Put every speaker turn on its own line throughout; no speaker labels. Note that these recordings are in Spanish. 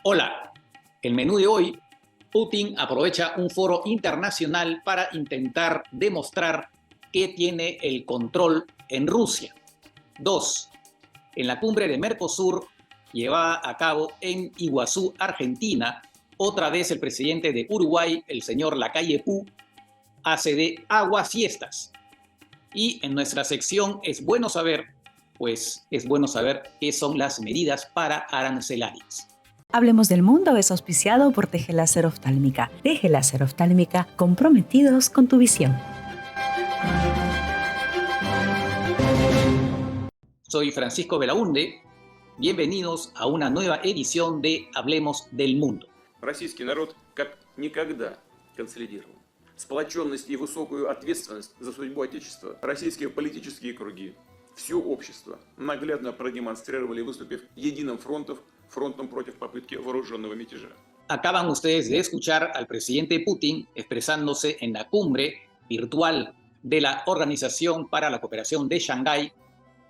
Hola, el menú de hoy, Putin aprovecha un foro internacional para intentar demostrar que tiene el control en Rusia. 2. En la cumbre de Mercosur, llevada a cabo en Iguazú, Argentina, otra vez el presidente de Uruguay, el señor Lacalle Pou, hace de aguafiestas. Y en nuestra sección es bueno saber qué son las medidas para arancelarias.
Hablemos del Mundo es auspiciado por Teje Láser Oftálmica. Teje Láser Oftálmica, comprometidos con tu visión.
Soy Francisco Belaunde. Bienvenidos a una nueva edición de Hablemos del Mundo.
Российский народ как никогда консолидирован. Сплоченность и высокую ответственность за судьбу Отечества российские политические круги, все общество наглядно продемонстрировали, выступив единым фронтом против попытки вооруженного мятежа.
Acaban ustedes de escuchar al presidente Putin expresándose en la cumbre virtual de la Organización para la Cooperación de Shanghái,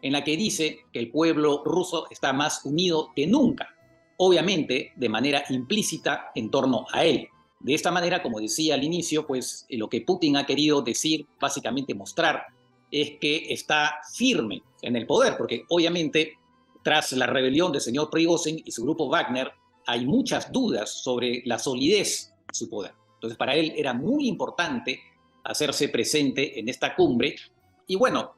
en la que dice que el pueblo ruso está más unido que nunca, obviamente de manera implícita en torno a él. De esta manera, como decía al inicio, pues lo que Putin ha querido decir, básicamente mostrar, es que está firme en el poder, porque obviamente tras la rebelión del señor Prigozhin y su grupo Wagner, hay muchas dudas sobre la solidez de su poder. Entonces, para él era muy importante hacerse presente en esta cumbre. Y bueno,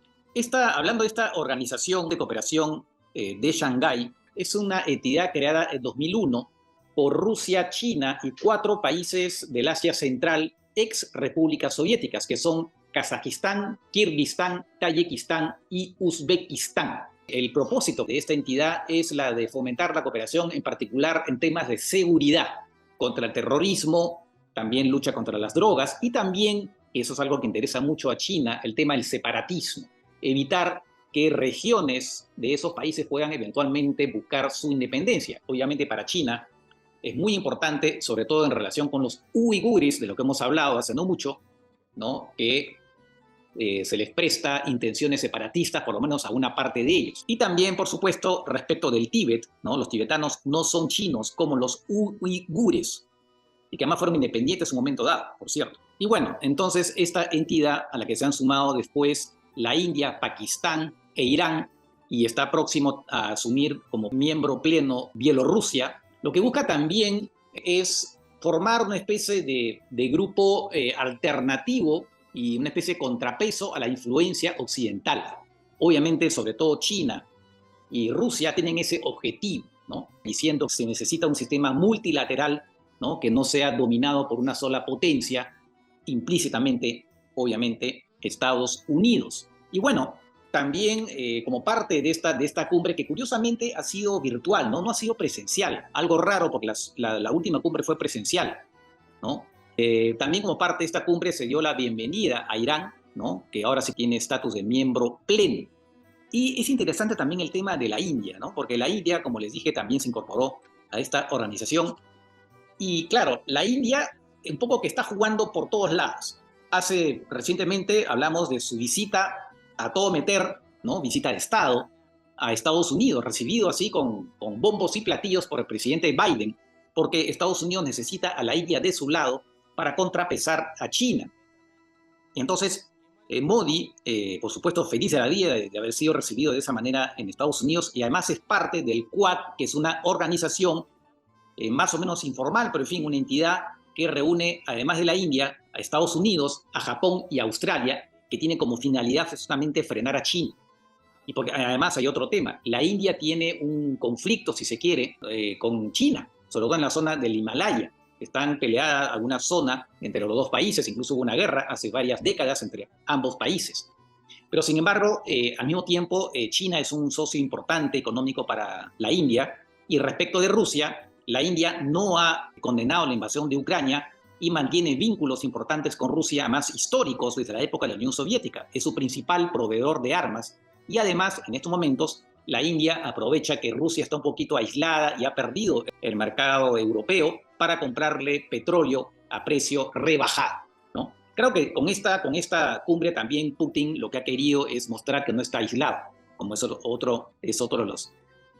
hablando de esta Organización de Cooperación de Shanghái, es una entidad creada en 2001 por Rusia, China y 4 países del Asia Central, ex repúblicas soviéticas, que son Kazajistán, Kirguistán, Tayikistán y Uzbekistán. El propósito de esta entidad es la de fomentar la cooperación, en particular en temas de seguridad, contra el terrorismo, también lucha contra las drogas y también, eso es algo que interesa mucho a China, el tema del separatismo, evitar que regiones de esos países puedan eventualmente buscar su independencia. Obviamente para China es muy importante, sobre todo en relación con los uigures, de lo que hemos hablado hace no mucho, ¿no? Que se les presta intenciones separatistas, por lo menos a una parte de ellos. Y también, por supuesto, respecto del Tíbet, ¿no? Los tibetanos no son chinos como los uigures, y que además fueron independientes en un momento dado, por cierto. Y bueno, entonces esta entidad a la que se han sumado después la India, Pakistán e Irán, y está próximo a asumir como miembro pleno Bielorrusia, lo que busca también es formar una especie de grupo alternativo y una especie de contrapeso a la influencia occidental. Obviamente, sobre todo China y Rusia tienen ese objetivo, ¿no? Diciendo que se necesita un sistema multilateral, ¿no? Que no sea dominado por una sola potencia, implícitamente, obviamente, Estados Unidos. Y bueno, también como parte de esta cumbre, que curiosamente ha sido virtual, ¿no? No ha sido presencial, algo raro porque la última cumbre fue presencial, ¿no? También como parte de esta cumbre se dio la bienvenida a Irán, ¿no? Que ahora sí tiene estatus de miembro pleno. Y es interesante también el tema de la India, ¿no? Porque la India, como les dije, también se incorporó a esta organización. Y claro, la India un poco que está jugando por todos lados. Recientemente hablamos de su visita a todo meter, ¿no? Visita de Estado a Estados Unidos, recibido así con bombos y platillos por el presidente Biden, porque Estados Unidos necesita a la India de su lado para contrapesar a China. Y entonces, Modi, por supuesto, feliz de la vida de haber sido recibido de esa manera en Estados Unidos, y además es parte del Quad, que es una organización más o menos informal, pero en fin, una entidad que reúne, además de la India, a Estados Unidos, a Japón y a Australia, que tiene como finalidad justamente frenar a China. Y porque además hay otro tema, la India tiene un conflicto, si se quiere, con China, sobre todo en la zona del Himalaya. Están peleadas alguna zona entre los dos países, incluso hubo una guerra hace varias décadas entre ambos países. Pero sin embargo, al mismo tiempo, China es un socio importante económico para la India, y respecto de Rusia, la India no ha condenado la invasión de Ucrania y mantiene vínculos importantes con Rusia, más históricos desde la época de la Unión Soviética. Es su principal proveedor de armas, y además, en estos momentos, la India aprovecha que Rusia está un poquito aislada y ha perdido el mercado europeo para comprarle petróleo a precio rebajado, ¿no? Creo que con esta cumbre también Putin lo que ha querido es mostrar que no está aislado, como es otro de los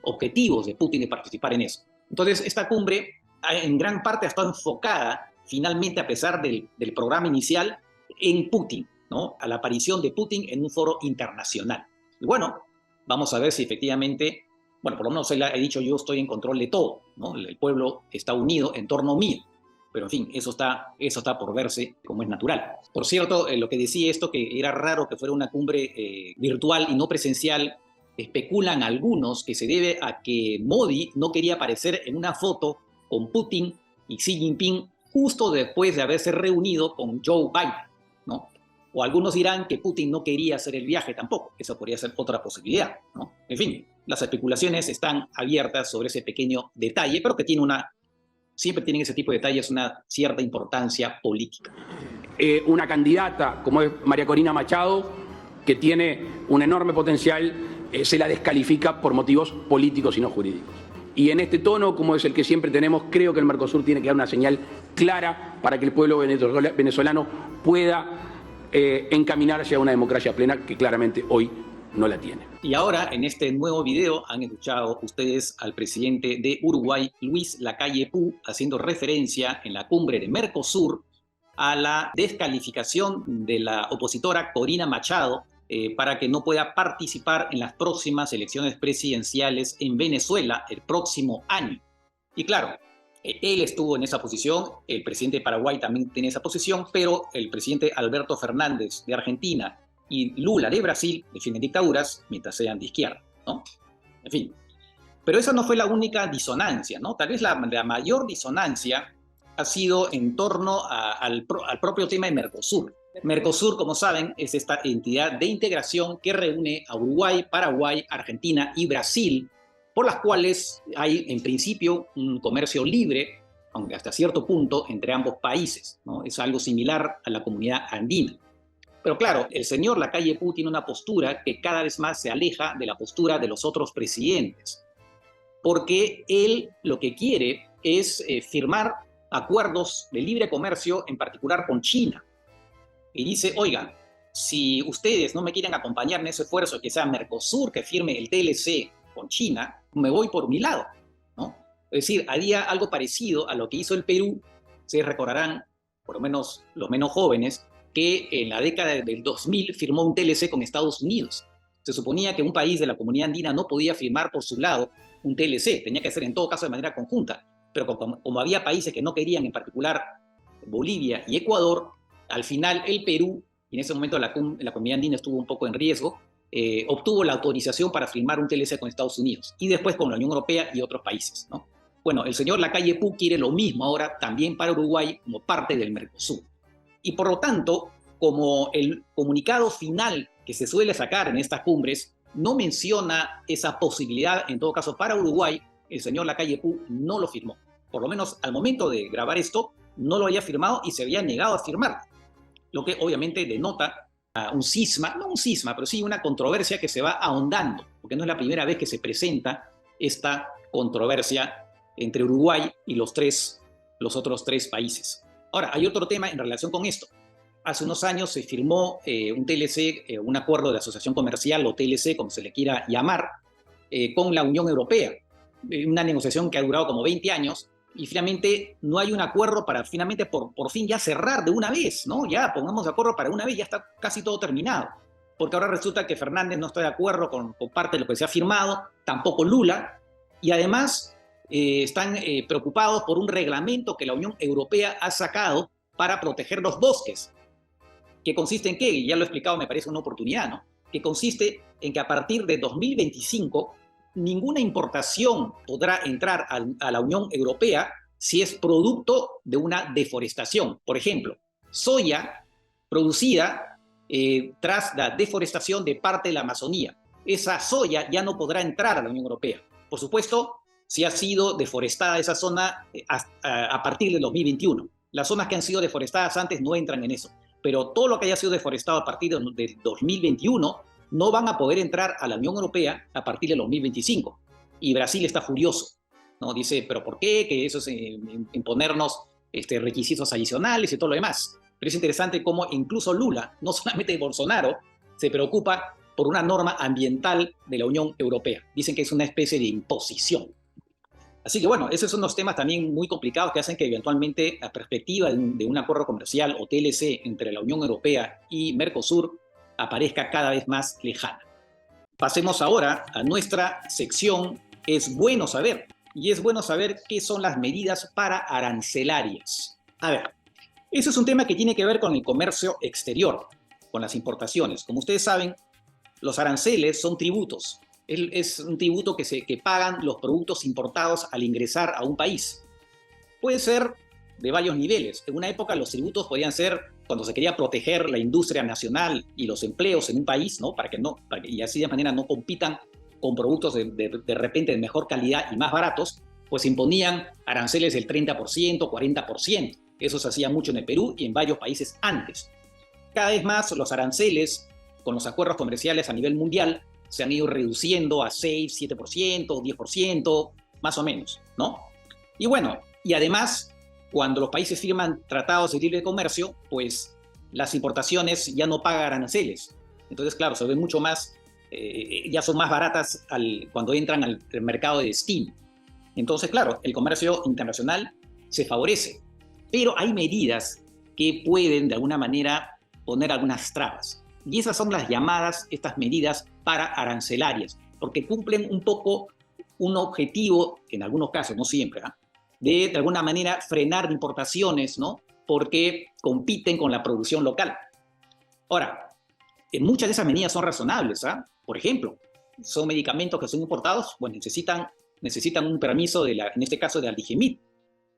objetivos de Putin de participar en eso. Entonces, esta cumbre en gran parte ha estado enfocada, finalmente, a pesar del programa inicial, en Putin, ¿no? A la aparición de Putin en un foro internacional. Y bueno, vamos a ver si efectivamente, bueno, por lo menos él ha dicho: yo estoy en control de todo, ¿no? El pueblo está unido en torno mío. Pero en fin, eso está por verse, como es natural. Por cierto, lo que decía esto, que era raro que fuera una cumbre virtual y no presencial, especulan algunos que se debe a que Modi no quería aparecer en una foto con Putin y Xi Jinping justo después de haberse reunido con Joe Biden, ¿no? O algunos dirán que Putin no quería hacer el viaje tampoco. Esa podría ser otra posibilidad, ¿no? En fin, las especulaciones están abiertas sobre ese pequeño detalle, pero que siempre tienen ese tipo de detalles una cierta importancia política.
Una candidata como es María Corina Machado, que tiene un enorme potencial, se la descalifica por motivos políticos y no jurídicos. Y en este tono, como es el que siempre tenemos, creo que el Mercosur tiene que dar una señal clara para que el pueblo venezolano pueda encaminarse a una democracia plena, que claramente hoy no la tiene.
Y ahora, en este nuevo video, han escuchado ustedes al presidente de Uruguay, Luis Lacalle Pou, haciendo referencia en la cumbre de Mercosur a la descalificación de la opositora Corina Machado para que no pueda participar en las próximas elecciones presidenciales en Venezuela el próximo año. Y claro, él estuvo en esa posición, el presidente de Paraguay también tiene esa posición, pero el presidente Alberto Fernández de Argentina y Lula de Brasil defienden dictaduras mientras sean de izquierda, ¿no? En fin. Pero esa no fue la única disonancia, ¿no? Tal vez la mayor disonancia ha sido en torno al propio tema de Mercosur. Mercosur, como saben, es esta entidad de integración que reúne a Uruguay, Paraguay, Argentina y Brasil, por las cuales hay, en principio, un comercio libre, aunque hasta cierto punto, entre ambos países, ¿no? Es algo similar a la comunidad andina. Pero claro, el señor Lacalle Pou tiene una postura que cada vez más se aleja de la postura de los otros presidentes, porque él lo que quiere es firmar acuerdos de libre comercio, en particular con China. Y dice: oigan, si ustedes no me quieren acompañar en ese esfuerzo, que sea Mercosur que firme el TLC con China, me voy por mi lado, ¿no? Es decir, había algo parecido a lo que hizo el Perú. Se recordarán, por lo menos los menos jóvenes, que en la década del 2000 firmó un TLC con Estados Unidos. Se suponía que un país de la comunidad andina no podía firmar por su lado un TLC, tenía que ser en todo caso de manera conjunta, pero como había países que no querían, en particular Bolivia y Ecuador, al final el Perú, y en ese momento la comunidad andina estuvo un poco en riesgo, obtuvo la autorización para firmar un TLC con Estados Unidos y después con la Unión Europea y otros países, ¿no? Bueno, el señor Lacalle Pou quiere lo mismo ahora también para Uruguay como parte del Mercosur. Y por lo tanto, como el comunicado final que se suele sacar en estas cumbres no menciona esa posibilidad, en todo caso para Uruguay, el señor Lacalle Pou no lo firmó. Por lo menos al momento de grabar esto, no lo había firmado y se había negado a firmar. Lo que obviamente denota un cisma, no un cisma, pero sí una controversia que se va ahondando, porque no es la primera vez que se presenta esta controversia entre Uruguay y los otros tres países. Ahora, hay otro tema en relación con esto. Hace unos años se firmó un TLC, un acuerdo de asociación comercial, o TLC, como se le quiera llamar, con la Unión Europea. Una negociación que ha durado como 20 años y finalmente no hay un acuerdo para finalmente por fin ya cerrar de una vez, ¿no? Ya pongamos de acuerdo para una vez, ya está casi todo terminado. Porque ahora resulta que Fernández no está de acuerdo con parte de lo que se ha firmado, tampoco Lula, y además están preocupados por un reglamento que la Unión Europea ha sacado para proteger los bosques, que consiste en qué, ya lo he explicado, me parece una oportunidad, ¿no? Que consiste en que a partir de 2025 ninguna importación podrá entrar a la Unión Europea si es producto de una deforestación. Por ejemplo, soya producida tras la deforestación de parte de la Amazonía. Esa soya ya no podrá entrar a la Unión Europea. Por supuesto, si ha sido deforestada esa zona a partir del 2021. Las zonas que han sido deforestadas antes no entran en eso. Pero todo lo que haya sido deforestado a partir del 2021 no van a poder entrar a la Unión Europea a partir del 2025. Y Brasil está furioso, ¿no? Dice: ¿pero por qué? Que eso es imponernos requisitos adicionales y todo lo demás. Pero es interesante cómo incluso Lula, no solamente Bolsonaro, se preocupa por una norma ambiental de la Unión Europea. Dicen que es una especie de imposición. Así que bueno, esos son unos temas también muy complicados que hacen que eventualmente la perspectiva de un acuerdo comercial o TLC entre la Unión Europea y Mercosur aparezca cada vez más lejana. Pasemos ahora a nuestra sección Es bueno saber. Y es bueno saber qué son las medidas pararancelarias. A ver, eso es un tema que tiene que ver con el comercio exterior, con las importaciones. Como ustedes saben, los aranceles son tributos. Es un tributo que pagan los productos importados al ingresar a un país. Puede ser de varios niveles. En una época los tributos podían ser cuando se quería proteger la industria nacional y los empleos en un país, ¿no? Y así de manera no compitan con productos de repente de mejor calidad y más baratos, pues imponían aranceles del 30%, 40%. Eso se hacía mucho en el Perú y en varios países antes. Cada vez más los aranceles, con los acuerdos comerciales a nivel mundial, se han ido reduciendo a 6, 7%, 10%, más o menos, ¿no? Y bueno, y además, cuando los países firman tratados de libre comercio, pues las importaciones ya no pagan aranceles. Entonces, claro, se ven mucho más, ya son más baratas cuando entran al mercado de destino. Entonces, claro, el comercio internacional se favorece. Pero hay medidas que pueden, de alguna manera, poner algunas trabas. Y esas son las llamadas, estas medidas pararancelarias, porque cumplen un poco un objetivo, en algunos casos, no siempre, de alguna manera frenar importaciones, ¿no? Porque compiten con la producción local. Ahora, muchas de esas medidas son razonables, Por ejemplo, son medicamentos que son importados, pues necesitan un permiso, en este caso de Aldigemid,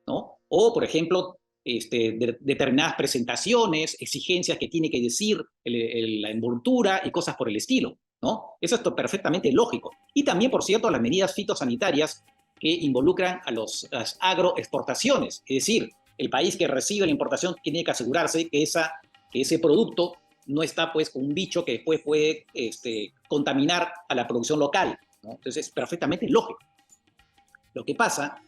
¿no? O, por ejemplo, determinadas presentaciones, exigencias que tiene que decir la envoltura y cosas por el estilo, ¿no? Eso es perfectamente lógico. Y también, por cierto, las medidas fitosanitarias que involucran a las agroexportaciones. Es decir, el país que recibe la importación tiene que asegurarse que ese producto no está pues con un bicho que después puede contaminar a la producción local, ¿no? Entonces es perfectamente lógico. Lo que pasa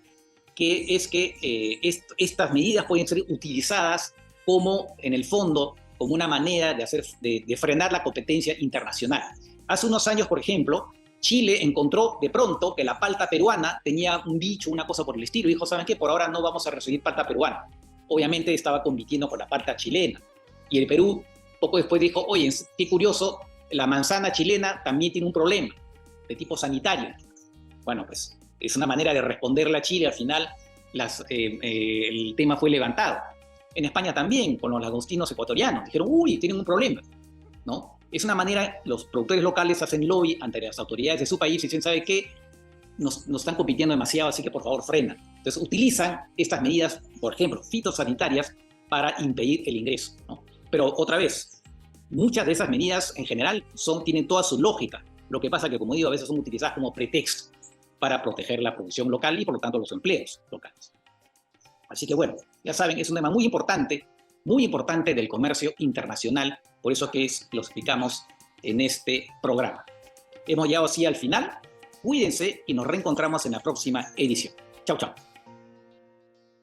es que estas medidas pueden ser utilizadas como, en el fondo, como una manera de frenar la competencia internacional. Hace unos años, por ejemplo, Chile encontró de pronto que la palta peruana tenía un bicho, una cosa por el estilo, y dijo, ¿saben qué? Por ahora no vamos a recibir palta peruana. Obviamente estaba compitiendo con la palta chilena. Y el Perú poco después dijo, oye, qué curioso, la manzana chilena también tiene un problema de tipo sanitario. Bueno, pues es una manera de responderle a Chile. Al final el tema fue levantado. En España también, con los langostinos ecuatorianos. Dijeron, uy, tienen un problema, ¿no? Es una manera, los productores locales hacen lobby ante las autoridades de su país y dicen, ¿sabe qué? Nos están compitiendo demasiado, así que por favor frena. Entonces utilizan estas medidas, por ejemplo, fitosanitarias, para impedir el ingreso, ¿no? Pero otra vez, muchas de esas medidas en general tienen toda su lógica. Lo que pasa que, como digo, a veces son utilizadas como pretexto para proteger la producción local y por lo tanto los empleos locales. Así que bueno, ya saben, es un tema muy importante del comercio internacional, por eso que lo explicamos en este programa. Hemos llegado así al final. Cuídense y nos reencontramos en la próxima edición. Chau, chau.